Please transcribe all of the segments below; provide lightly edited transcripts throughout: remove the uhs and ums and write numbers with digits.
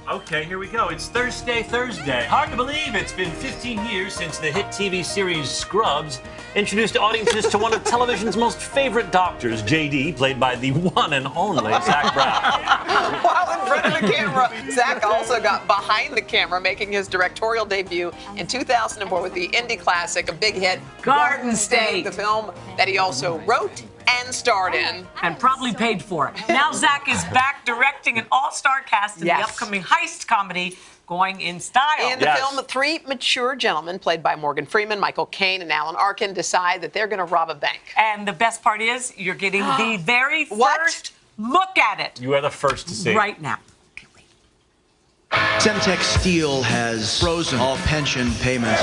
Okay, here we go. It's Thursday. Hard to believe it's been 15 years since the hit TV series Scrubs introduced audiences to one of television's most favorite doctors, JD, played by the one and only Zach Braff. While in front of the camera, Zach also got behind the camera, making his directorial debut in 2004 with the indie classic, a big hit, Garden State, the film that he also wrote and starred in. And probably paid for it. Now Zach is back directing an all-star cast in the upcoming heist comedy, Going in Style. In the film, three mature gentlemen, played by Morgan Freeman, Michael Caine, and Alan Arkin, decide that they're going to rob a bank. And the best part is, you're getting the very first look at it. You are the first to see. Right now. Semtex Steel has frozen all pension payments.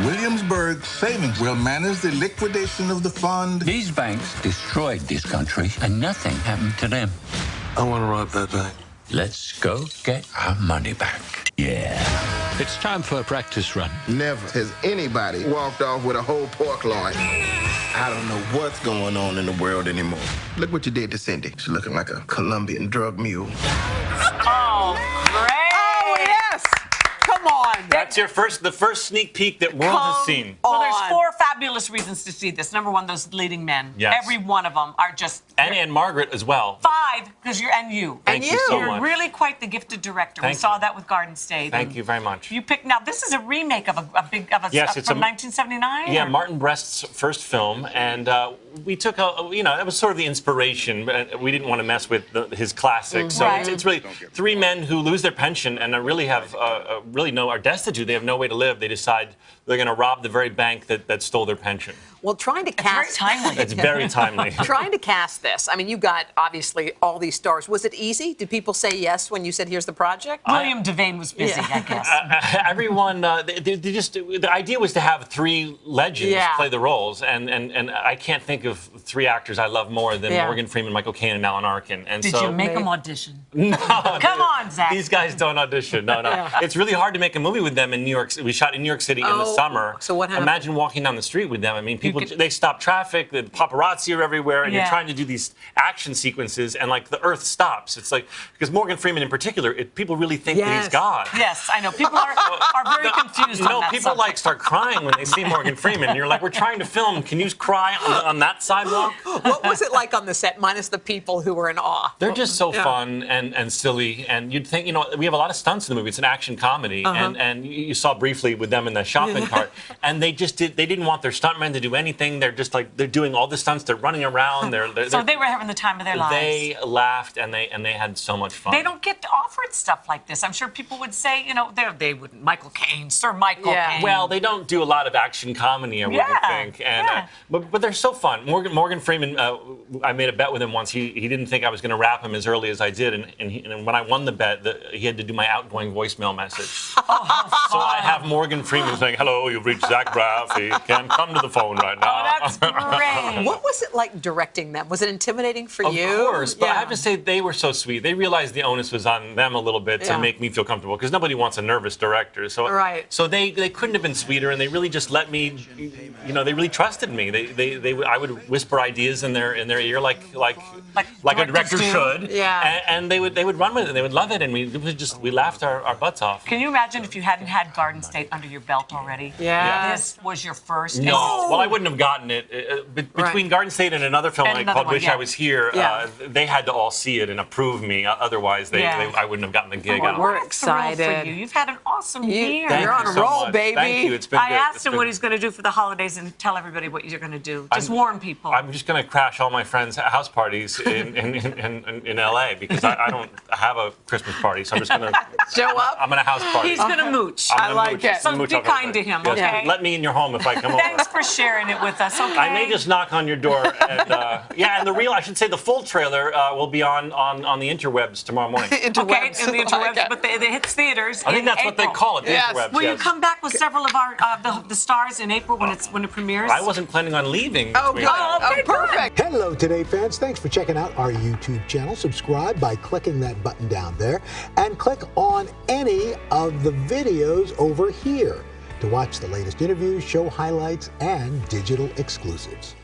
Williamsburg Savings will manage the liquidation of the fund. These banks destroyed this country, and nothing happened to them. I want to rob that bank. Let's go get our money back. Yeah. It's time for a practice run. Never has anybody walked off with a whole pork loin. I don't know what's going on in the world anymore. Look what you did to Cindy. She's looking like a Colombian drug mule. Oh, great. Oh, yes. Come on. That's the first sneak peek that world has seen. Well, there's four fabulous reasons to see this. Number one, those leading men. Yes. Every one of them are just... And Margaret as well. Five, because you're... And you. Thank you so You're much. really quite the gifted director. We saw that with Garden State. Thank you very much. You picked... Now, this is a remake of Yes, it's from 1979? Yeah, Martin Brest's first film, and we took that was sort of the inspiration, but we didn't want to mess with his classics. So it's really three men who lose their pension and really are destitute. They have no way to live. They decide they're going to rob the very bank that stole their pension. Well, trying to cast... It's very timely. It's very timely. Trying to cast this, I mean, you got, obviously, all these stars. Was it easy? Did people say yes when you said, here's the project? William Devane was busy, I guess. Everyone, the idea was to have three legends play the roles, and I can't think of three actors I love more than Morgan Freeman, Michael Caine, and Alan Arkin. And Did you make them audition? No. Come on, Zach. These guys don't audition. No. It's really hard to make a movie with them in New York. We shot in New York City in the summer. So what happened? Imagine walking down the street with them. I mean, they stop traffic, the paparazzi are everywhere, and you're trying to do these action sequences, and like the earth stops. It's like, because Morgan Freeman in particular, people really think that he's God. Yes, I know. People are very confused on that people subject. like start crying when they see Morgan Freeman. And you're like, we're trying to film. Can you cry on that sidewalk? What was it like on the set, minus the people who were in awe? They're just so fun and silly, and you'd think, we have a lot of stunts in the movie. It's an action comedy, and you saw briefly with them in the shopping cart, and they didn't want their stuntmen to do anything. They're just like, they're doing all the stunts. They're running around. So they were having the time of their lives. They laughed and they had so much fun. They don't get offered stuff like this. I'm sure people would say, they wouldn't. Michael Caine, Sir Michael Caine. Well, they don't do a lot of action comedy, I wouldn't think. And but they're so fun. Morgan Freeman, I made a bet with him once. He didn't think I was going to rap him as early as I did, and when I won the bet, he had to do my outgoing voicemail message. So I have Morgan Freeman saying, "Hello, you've reached Zach Braff. He can't come to the phone right now." Oh, that's great. What was it like directing them? Was it intimidating for you? Of course, but I have to say they were so sweet. They realized the onus was on them a little bit to make me feel comfortable, because nobody wants a nervous director. So they couldn't have been sweeter, and they really just let me, they really trusted me. I would whisper ideas in their ear like a director should. And they would run with it. They would love it, and we laughed our butts off. Can you imagine if you hadn't had Garden State under your belt already? This was your first. No, well, I wouldn't have gotten it. Between Garden State and another film called Wish I Was Here, they had to all see it and approve me. Otherwise, I wouldn't have gotten the gig. We're excited. For you. You've had an awesome year. You're on a roll, baby. Thank you. It's been good. I asked him what he's going to do for the holidays, and tell everybody what you're going to do. Just warn people. I'm just going to crash all my friends' house parties in LA, because I don't have a Christmas party, so I'm just going to show up. I'm going to house party. He's going to mooch. I like it. So be kind to him, okay? Let me in your home if I come over. Thanks for sharing it with us, okay? I may just knock on your door. And, and the full trailer will be on the interwebs tomorrow morning. Okay, in the interwebs, but it hits theaters. I think that's what they call it, the interwebs. Will you come back with several of our the stars in April when it premieres? I wasn't planning on leaving. Oh, good. Okay, perfect. Hello, Today fans. Thanks for checking out our YouTube channel. Subscribe by clicking that button down there, and click on any of the videos over here to watch the latest interviews, show highlights, and digital exclusives.